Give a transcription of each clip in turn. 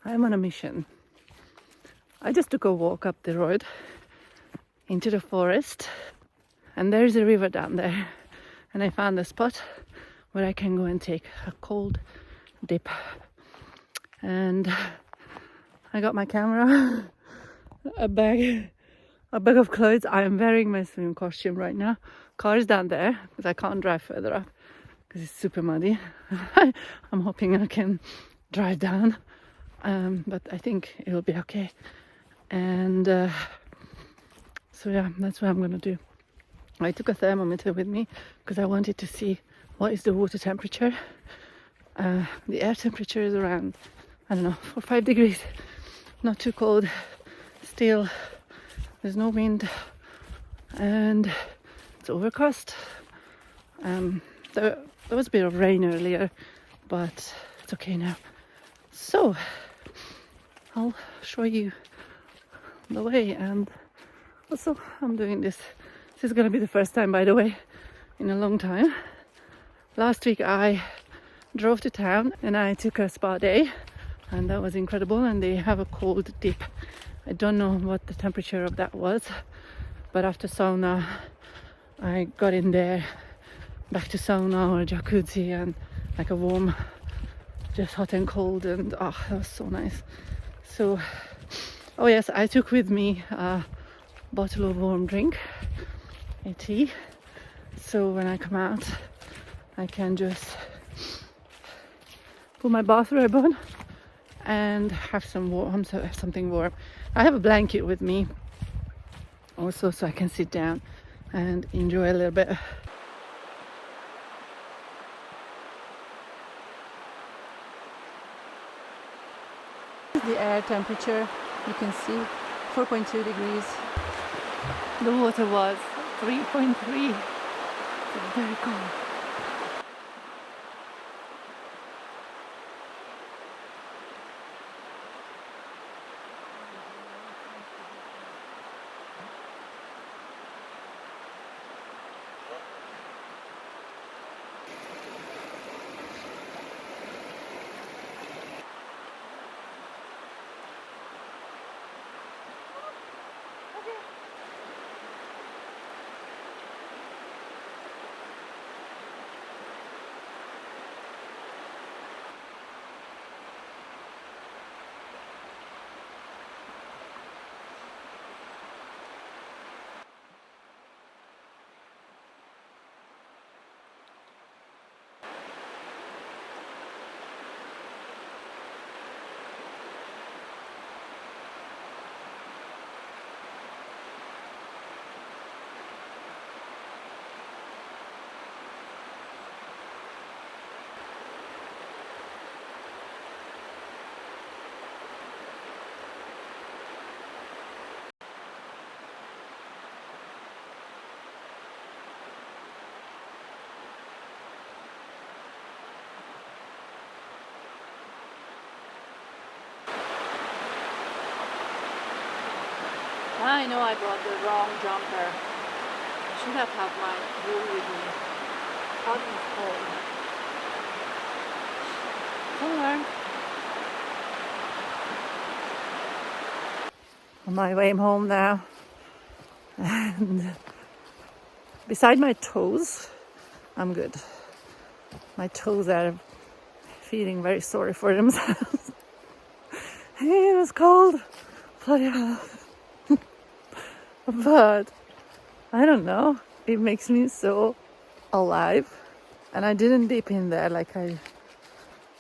I'm on a mission. I just took a walk up the road into the forest, and there's a river down there, and I found a spot where I can go and take a cold dip. And I got my camera, a bag of clothes. I am wearing my swim costume right now. Car is down there because I can't drive further up because it's super muddy. I'm hoping I can drive down, but I think it will be okay. And so yeah, that's what I'm gonna do. I took a thermometer with me because I wanted to see what is the water temperature. The air temperature is around, I don't know, 4 or 5 degrees. Not too cold. Still, there's no wind, and it's overcast. There was a bit of rain earlier, but it's okay now. So I'll show you the way. And also, I'm doing this. This is gonna be the first time, by the way, in a long time. Last week I drove to town and I took a spa day, and that was incredible. And they have a cold dip. I don't know what the temperature of that was, but after sauna I got in there, back to sauna or jacuzzi, and like a warm, just hot and cold, and oh, that was so nice. So, oh yes, I took with me a bottle of warm drink, a tea, so when I come out I can just put my bathrobe on and have something warm. I have a blanket with me also, so I can sit down and enjoy a little bit. The air temperature, you can see 4.2 degrees. The water was 3.3. It's very cold. I know I brought the wrong jumper. I should have had my wool with me. Cotton is cold. I'll learn. On my way home now, and beside my toes, I'm good. My toes are feeling very sorry for themselves. It was cold. Bloody hell. But I don't know, it makes me so alive. And I didn't dip in there, like I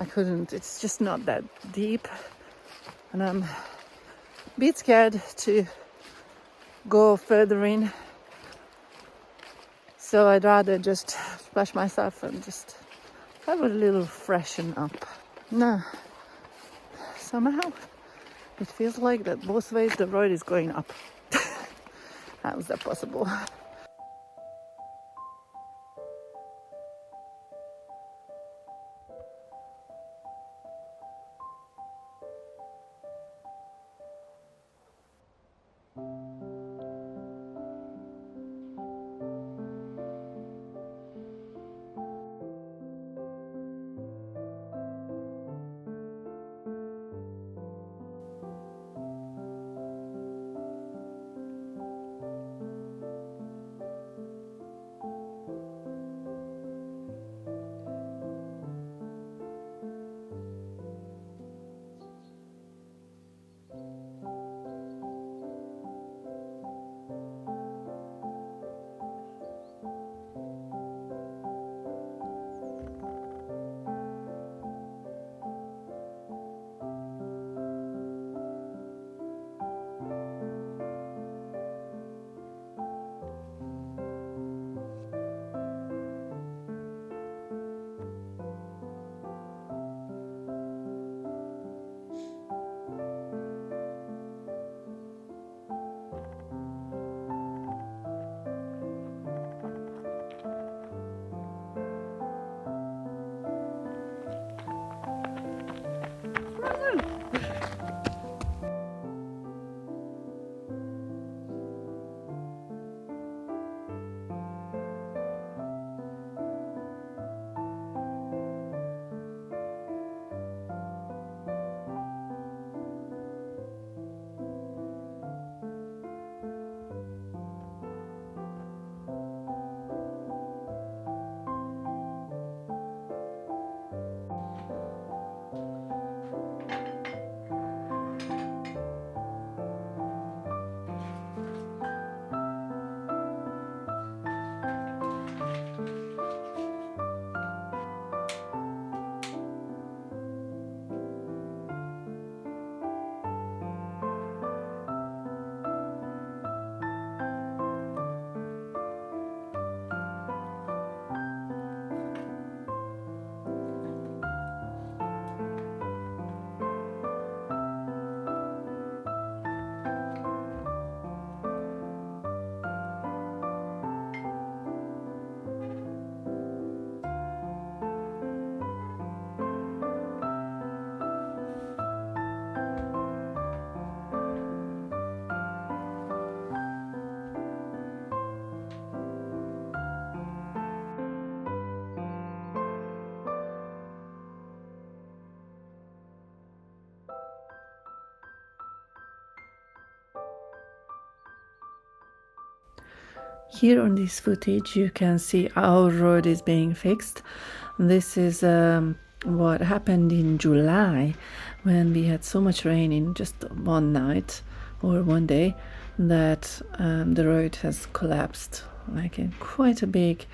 couldn't. It's just not that deep, and I'm a bit scared to go further in, so I'd rather just splash myself and just have a little freshen up. No, somehow it feels like that both ways the road is going up. How is that possible? Here on this footage you can see our road is being fixed. This is what happened in July when we had so much rain in just one night or one day that the road has collapsed like in quite a big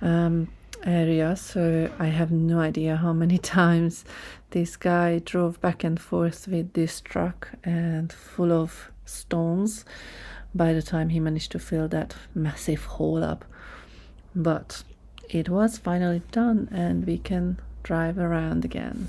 area. So I have no idea how many times this guy drove back and forth with this truck and full of stones by the time he managed to fill that massive hole up. But it was finally done and we can drive around again.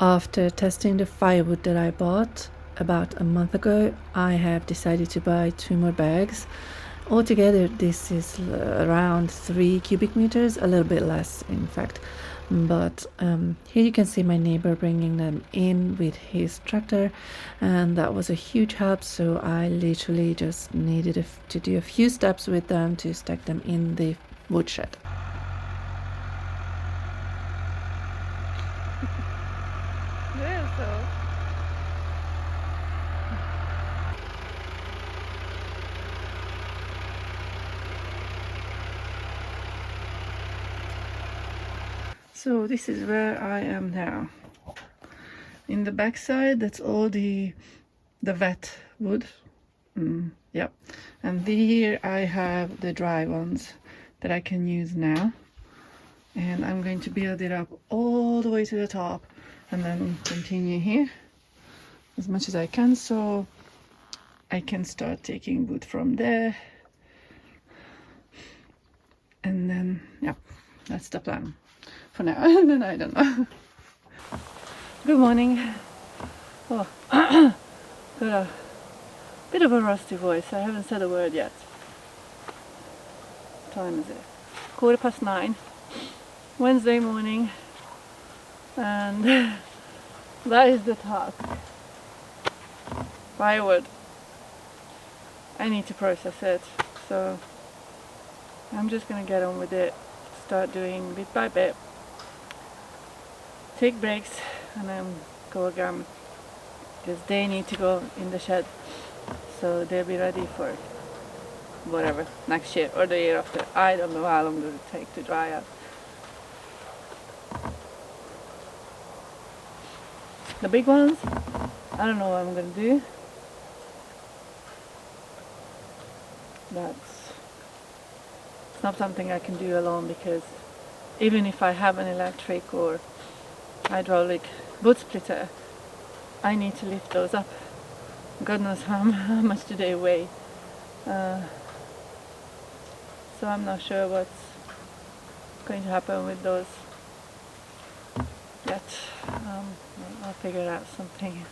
After testing the firewood that I bought about a month ago, I have decided to buy 2 more bags. Altogether, this is around 3 cubic meters, a little bit less, in fact. But here you can see my neighbor bringing them in with his tractor, and that was a huge help. So I literally just needed to do a few steps with them to stack them in the woodshed. So this is where I am now. In the backside, that's all the wet wood. Yeah, and here I have the dry ones that I can use now, and I'm going to build it up all the way to the top and then continue here as much as I can, so I can start taking wood from there. And then, yeah, that's the plan for now. And then I don't know. Good morning. Oh, got a bit of a rusty voice. I haven't said a word yet. What time is it? 9:15. Wednesday morning. And that is the task. Firewood. I need to process it. So I'm just gonna get on with it. Start doing bit by bit. Take breaks and then go again, because they need to go in the shed so they'll be ready for whatever, next year or the year after. I don't know how long does it take to dry out. The big ones, I don't know what I'm gonna do. It's not something I can do alone, because even if I have an electric or hydraulic wood splitter, I need to lift those up. God knows how much do they weigh. So I'm not sure what's going to happen with those yet. I'll figure out something.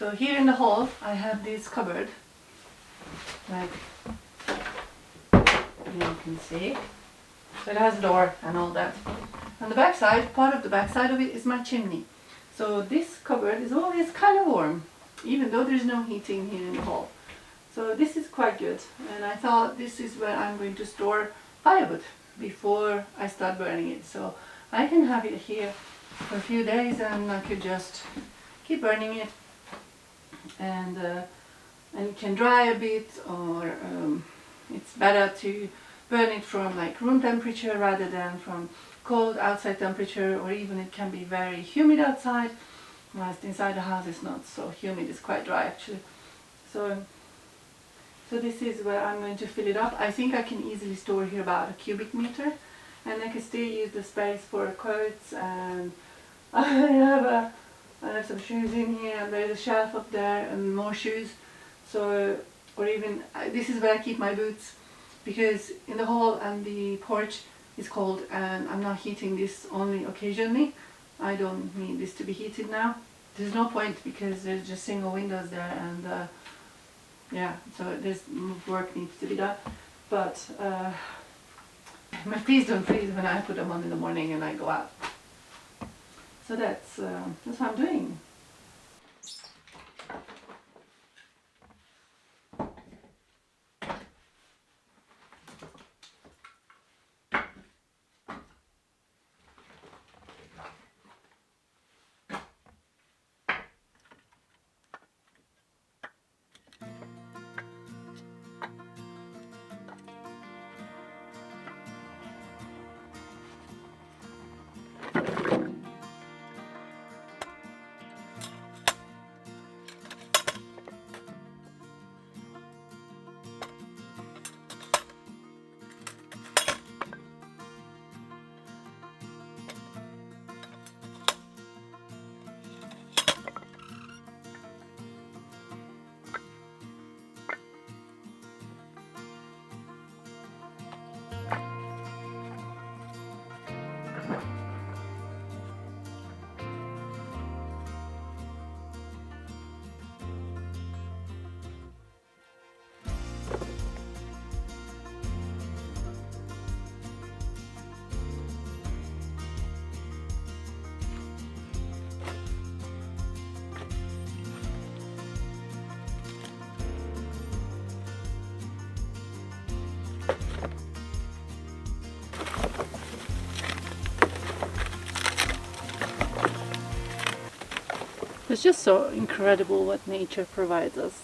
So here in the hall I have this cupboard, like you can see. So it has a door and all that. On the back side, part of the back side of it is my chimney. So this cupboard is always kind of warm, even though there's no heating here in the hall. So this is quite good, and I thought this is where I'm going to store firewood before I start burning it. So I can have it here for a few days and I could just keep burning it, and it can dry a bit, or it's better to burn it from like room temperature rather than from cold outside temperature, or even it can be very humid outside, whilst inside the house it's not so humid, it's quite dry actually. So this is where I'm going to fill it up. I think I can easily store here about a cubic meter, and I can still use the space for coats, and I have some shoes in here, and there's a shelf up there and more shoes. So, or even, this is where I keep my boots, because in the hall and the porch is cold and I'm not heating this, only occasionally. I don't need this to be heated now. There's no point because there's just single windows there, and yeah, so there's work needs to be done. But my feet don't freeze when I put them on in the morning and I go out. So that's what I'm doing. It's just so incredible what nature provides us.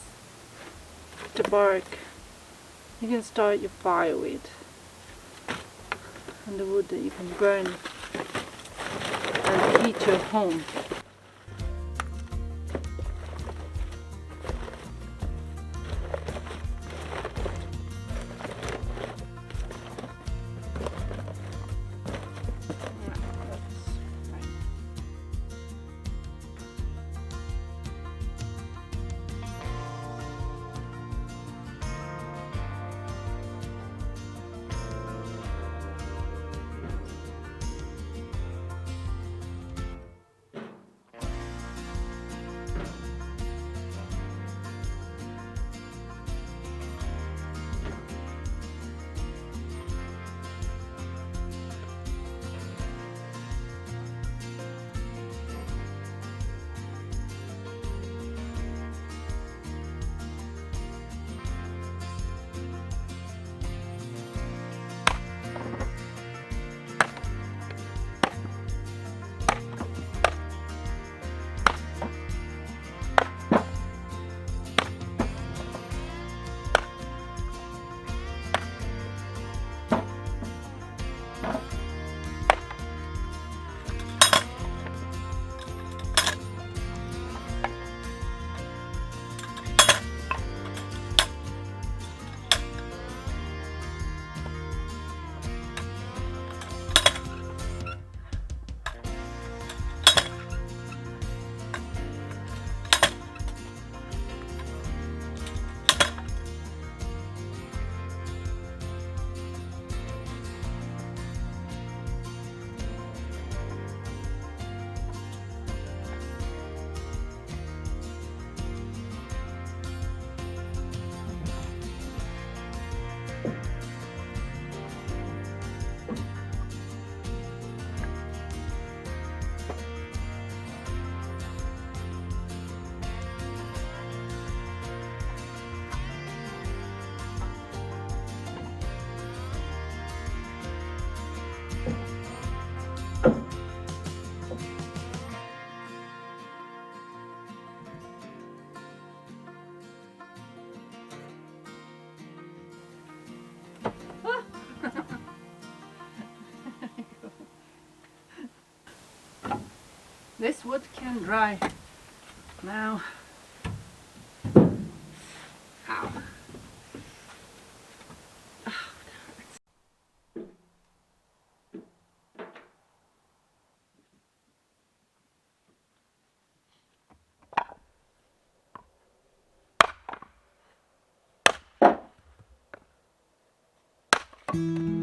The bark, you can start your fire with, and the wood that you can burn and heat your home. This wood can dry now. Ow. Oh,